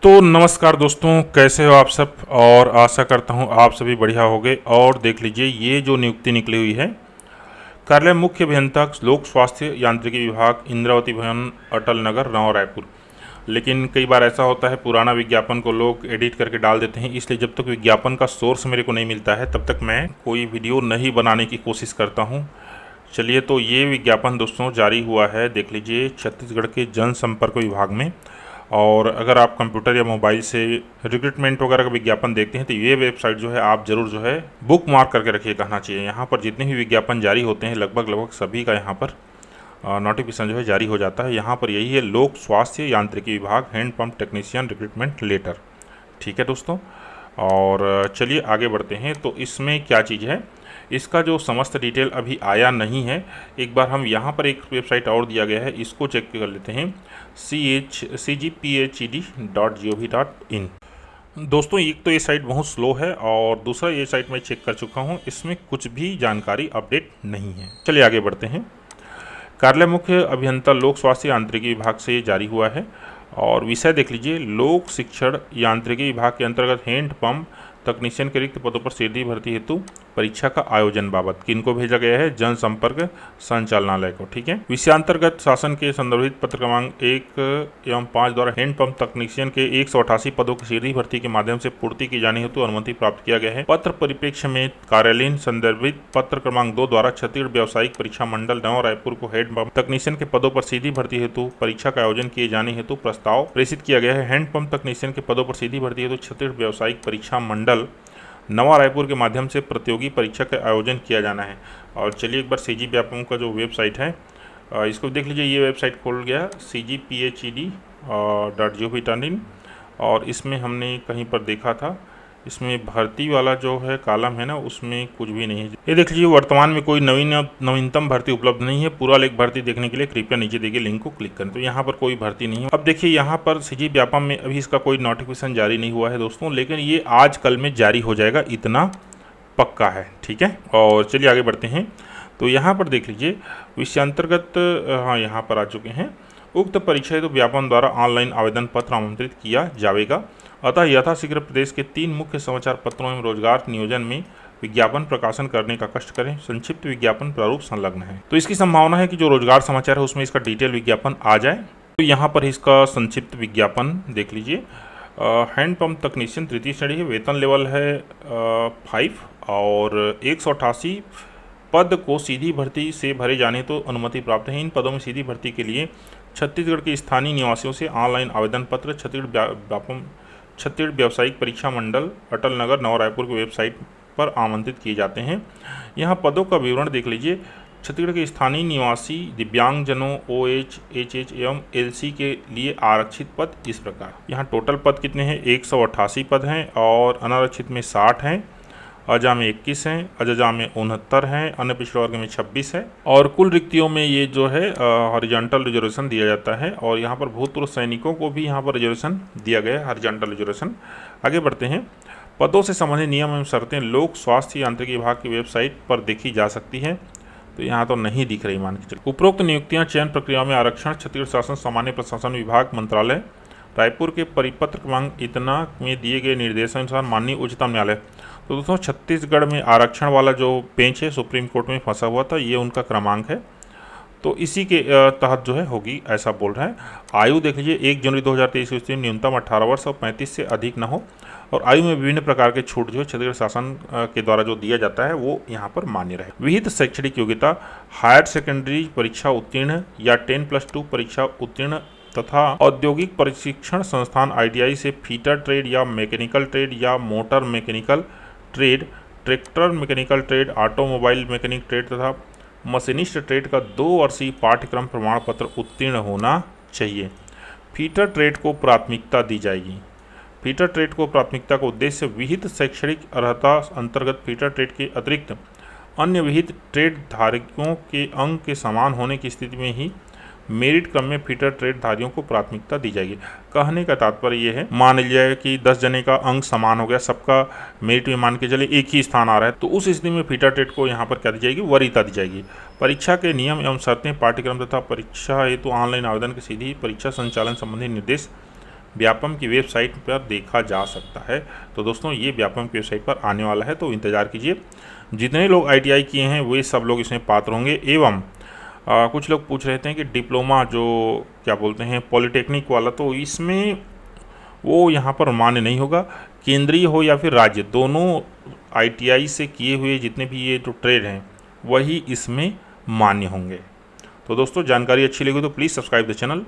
तो नमस्कार दोस्तों, कैसे हो आप सब। और आशा करता हूँ आप सभी बढ़िया होंगे। और देख लीजिए, ये जो नियुक्ति निकली हुई है, कार्यालय मुख्य अभियंता लोक स्वास्थ्य यांत्रिकी विभाग, इंद्रावती भवन, अटल नगर, नवा रायपुर। लेकिन कई बार ऐसा होता है, पुराना विज्ञापन को लोग एडिट करके डाल देते हैं, इसलिए जब तक विज्ञापन का सोर्स मेरे को नहीं मिलता है तब तक मैं कोई वीडियो नहीं बनाने की कोशिश करता हूँ। चलिए, तो ये विज्ञापन दोस्तों जारी हुआ है, देख लीजिए, छत्तीसगढ़ के जनसंपर्क विभाग में। और अगर आप कंप्यूटर या मोबाइल से रिक्रूटमेंट वगैरह का विज्ञापन देखते हैं तो ये वेबसाइट जो है आप जरूर जो है बुक मार्क करके रखिए, कहना चाहिए। यहाँ पर जितने भी विज्ञापन जारी होते हैं लगभग सभी का यहाँ पर नोटिफिकेशन जो है जारी हो जाता है। यहाँ पर यही है, लोक स्वास्थ्य यांत्रिकी विभाग, hand pump technician recruitment letter. ठीक है दोस्तों, और चलिए आगे बढ़ते हैं। तो इसमें क्या चीज़ है, इसका जो समस्त डिटेल अभी आया नहीं है। एक बार हम यहाँ पर एक वेबसाइट और दिया गया है, इसको चेक कर लेते हैं, cgphed.gov.in। दोस्तों, एक तो ये साइट बहुत स्लो है और दूसरा ये साइट मैं चेक कर चुका हूँ, इसमें कुछ भी जानकारी अपडेट नहीं है। चलिए आगे बढ़ते हैं। कार्यालय मुख्य अभियंता लोक स्वास्थ्य यांत्रिकी विभाग से ये जारी हुआ है और विषय देख लीजिए, लोक शिक्षण यांत्रिकी विभाग के अंतर्गत हैंड पंप तकनीशियन के रिक्त पदों पर सीधी भर्ती हेतु परीक्षा का आयोजन बाबत किनको भेजा गया है, जनसंपर्क संचालनालय को। ठीक है, विषयांतर्गत शासन के संदर्भित पत्र क्रमांक 1 एवं 5 द्वारा हैंड पंप तकनीशियन के 188 पदों की सीधी भर्ती के माध्यम से पूर्ति की जाने हेतु अनुमति प्राप्त किया गया है। पत्र परिप्रेक्ष्य में कार्यालयीन संदर्भित पत्र क्रमांक 2 द्वारा छत्तीसगढ़ व्यावसायिक परीक्षा मंडल नवा रायपुर को हैंड पंप तकनीशियन के पदों पर सीधी भर्ती हेतु परीक्षा का आयोजन किए जाने हेतु प्रस्ताव प्रेषित किया गया है। हैंड पंप तकनीशियन के पदों पर सीधी भर्ती हेतु छत्तीसगढ़ व्यावसायिक परीक्षा मंडल नवा रायपुर के माध्यम से प्रतियोगी परीक्षा का आयोजन किया जाना है। और चलिए एक बार CG व्यापम का जो वेबसाइट है इसको देख लीजिए। ये वेबसाइट खोल गया cgphed.gov.in और इसमें हमने कहीं पर देखा था, इसमें भर्ती वाला जो है कॉलम है ना, उसमें कुछ भी नहीं है। ये देख लीजिए, वर्तमान में कोई नवीनतम भर्ती उपलब्ध नहीं है। पूरा लेख भर्ती देखने के लिए कृपया नीचे दिए गए लिंक को क्लिक करें। तो यहाँ पर कोई भर्ती नहीं है। अब देखिए, यहाँ पर CG व्यापम में अभी इसका कोई नोटिफिकेशन जारी नहीं हुआ है दोस्तों, लेकिन ये आज कल में जारी हो जाएगा, इतना पक्का है। ठीक है, और चलिए आगे बढ़ते हैं। तो यहाँ पर देख लीजिए, विषयांतर्गत हाँ यहाँ पर आ चुके हैं। उक्त परीक्षा हेतु व्यापम द्वारा ऑनलाइन आवेदन पत्र आमंत्रित किया जाएगा। अतः यथाशीघ्र प्रदेश के 3 मुख्य समाचार पत्रों में रोजगार नियोजन में विज्ञापन प्रकाशन करने का कष्ट करें। संक्षिप्त विज्ञापन प्रारूप संलग्न है, तो इसकी संभावना है कि जो रोजगार समाचार है उसमें इसका डिटेल विज्ञापन आ जाए। तो यहाँ पर इसका संक्षिप्त विज्ञापन देख लीजिए। हैंड पंप तकनीशियन तृतीय श्रेणी है, वेतन लेवल है 5 और 188 पद को सीधी भर्ती से भरे जाने तो अनुमति प्राप्त है। इन पदों में सीधी भर्ती के लिए छत्तीसगढ़ के स्थानीय निवासियों से ऑनलाइन आवेदन पत्र छत्तीसगढ़ व्यावसायिक परीक्षा मंडल अटल नगर नवा रायपुर की वेबसाइट पर आमंत्रित किए जाते हैं। यहाँ पदों का विवरण देख लीजिए। छत्तीसगढ़ के स्थानीय निवासी दिव्यांगजनों OH, HH एवं LC के लिए आरक्षित पद इस प्रकार। यहाँ टोटल पद कितने हैं, 188 पद हैं और अनारक्षित में 60 हैं, अजा में 21 हैं, अजजा में 69 हैं, अन्य पिछड़े वर्ग में 26 है। और कुल रिक्तियों में ये जो है हॉरिजॉन्टल रिजर्वेशन दिया जाता है और यहाँ पर भूतपूर्व सैनिकों को भी यहाँ पर रिजर्वेशन दिया गया है, हॉरिजॉन्टल रिजर्वेशन। आगे बढ़ते हैं। पदों से संबंधित नियम एवं शर्तें लोक स्वास्थ्य यांत्रिकी विभाग की वेबसाइट पर देखी जा सकती है। तो यहाँ तो नहीं दिख रही, मान के चलिए। उपरोक्त नियुक्तियाँ चयन प्रक्रिया में आरक्षण छत्तीसगढ़ शासन सामान्य प्रशासन विभाग मंत्रालय रायपुर के परिपत्र क्रमांक इतना में दिए गए निर्देशानुसार माननीय उच्चतम न्यायालय। तो दोस्तों, छत्तीसगढ़ में आरक्षण वाला जो बेंच है सुप्रीम कोर्ट में फंसा हुआ था, ये उनका क्रमांक है, तो इसी के तहत जो है होगी, ऐसा बोल रहा है। आयु देख लीजिए, 1 जनवरी 2023 ईस्वी न्यूनतम 18 वर्ष और 35 से अधिक न हो। और आयु में विभिन्न प्रकार के छूट जो है छत्तीसगढ़ शासन के द्वारा जो दिया जाता है वो यहाँ पर मान्य रहे। विहित शैक्षणिक योग्यता हायर सेकेंडरी परीक्षा उत्तीर्ण या 10+2 परीक्षा उत्तीर्ण तथा औद्योगिक प्रशिक्षण संस्थान ITI से फीटर ट्रेड या मैकेनिकल ट्रेड या motor mechanical trade, tractor mechanical trade, automobile mechanic trade तथा मशीनिस्ट ट्रेड का 2 वर्षीय पाठ्यक्रम प्रमाण पत्र उत्तीर्ण होना चाहिए। फीटर ट्रेड को प्राथमिकता दी जाएगी। फीटर ट्रेड को प्राथमिकता का उद्देश्य विहित शैक्षणिक अर्हता अंतर्गत फीटर ट्रेड के अतिरिक्त अन्य विहित ट्रेड धारकों के अंक के समान होने की स्थिति में ही मेरिट क्रम में फीटर ट्रेड धारियों को प्राथमिकता दी जाएगी। कहने का तात्पर्य ये है, मान लीजिए कि 10 जने का अंक समान हो गया, सबका मेरिट में मान के चले एक ही स्थान आ रहा है, तो उस स्थिति में फीटर ट्रेड को यहाँ पर क्या दी जाएगी, वरीयता दी जाएगी। परीक्षा के नियम एवं शर्तें, पाठ्यक्रम तथा परीक्षा हेतु ऑनलाइन आवेदन की सीधी परीक्षा संचालन संबंधी निर्देश व्यापम की वेबसाइट पर देखा जा सकता है। तो दोस्तों ये व्यापम की वेबसाइट पर आने वाला है, तो इंतज़ार कीजिए। जितने लोग ITI किए हैं वे सब लोग इसमें पात्र होंगे। एवं कुछ लोग पूछ रहे थे कि डिप्लोमा जो क्या बोलते हैं पॉलिटेक्निक वाला, तो इसमें वो यहाँ पर मान्य नहीं होगा। केंद्रीय हो या फिर राज्य, दोनों ITI से किए हुए जितने भी ये जो ट्रेड हैं वही इसमें मान्य होंगे। तो दोस्तों जानकारी अच्छी लगी तो प्लीज़ सब्सक्राइब द चैनल।